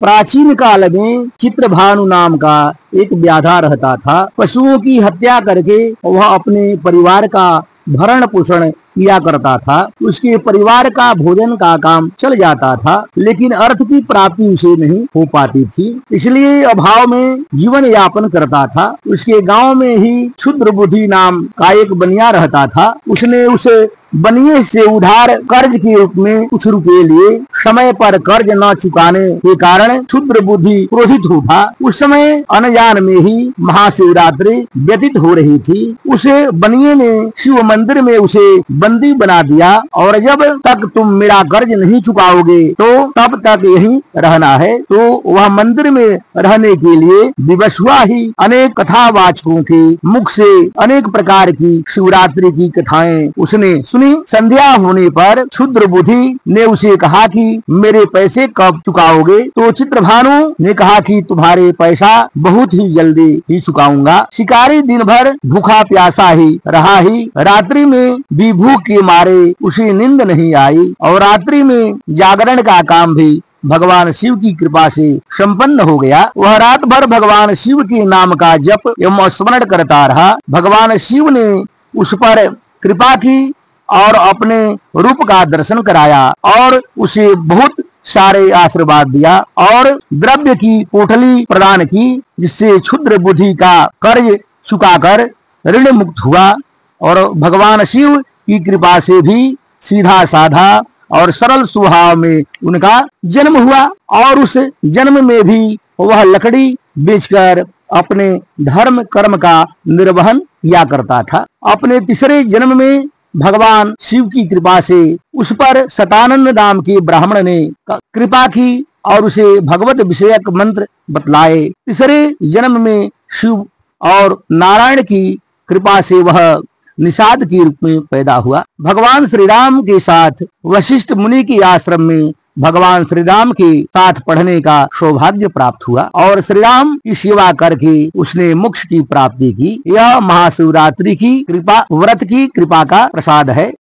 प्राचीन काल में चित्रभानु नाम का एक व्याधा रहता था। पशुओं की हत्या करके वह अपने परिवार का भरण पोषण किया करता था। उसके परिवार का भोजन का काम चल जाता था, लेकिन अर्थ की प्राप्ति उसे नहीं हो पाती थी, इसलिए अभाव में जीवन यापन करता था। उसके गांव में ही क्षुद्र बुद्धि नाम का एक बनिया रहता था। उसने उस बनिए से उधार कर्ज के रूप में कुछ रुपए लिए। समय पर कर्ज न चुकाने के कारण क्षुद्र बुद्धि क्रोधित उठा। उस समय अनजान में ही महाशिवरात्रि व्यतीत हो रही थी। उसे बनिए ने शिव मंदिर में उसे बंदी बना दिया और जब तक तुम मेरा कर्ज नहीं चुकाओगे तो तब तक यहीं रहना है। तो वह मंदिर में रहने के लिए विवश हुआ ही अनेक कथावाचकों के मुख से अनेक प्रकार की शिवरात्रि की कथाएं उसने सुनी। संध्या होने पर क्षुद्र बुद्धि ने उसे कहा कि मेरे पैसे कब चुकाओगे? तो चित्रभानु ने कहा कि तुम्हारे पैसा बहुत ही जल्दी ही चुकाऊंगा। शिकारी दिन भर भूखा प्यासा ही रहा ही रात्रि में भी भूख के मारे उसे नींद नहीं आई और रात्रि में जागरण का काम भी भगवान शिव की कृपा से संपन्न हो गया। वह रात भर भगवान शिव के नाम का जप एवं स्मरण करता रहा। भगवान शिव ने उस पर कृपा की और अपने रूप का दर्शन कराया और उसे बहुत सारे आशीर्वाद दिया और द्रव्य की पोटली प्रदान की, जिससे क्षुद्र बुद्धि का कर्ज चुकाकर ऋण मुक्त हुआ और भगवान शिव की कृपा से भी सीधा साधा और सरल स्वभाव में उनका जन्म हुआ और उस जन्म में भी वह लकड़ी बेचकर अपने धर्म कर्म का निर्वहन किया करता था। अपने तीसरे जन्म में भगवान शिव की कृपा से उस पर सतानंद नाम के ब्राह्मण ने कृपा की और उसे भगवत विषयक मंत्र बतलाए। तीसरे जन्म में शिव और नारायण की कृपा से वह निषाद के रूप में पैदा हुआ। भगवान श्री राम के साथ वशिष्ठ मुनि के आश्रम में भगवान श्री राम के साथ पढ़ने का सौभाग्य प्राप्त हुआ और श्री राम की सेवा करके उसने मोक्ष की प्राप्ति की। यह महाशिवरात्रि की कृपा व्रत की कृपा का प्रसाद है।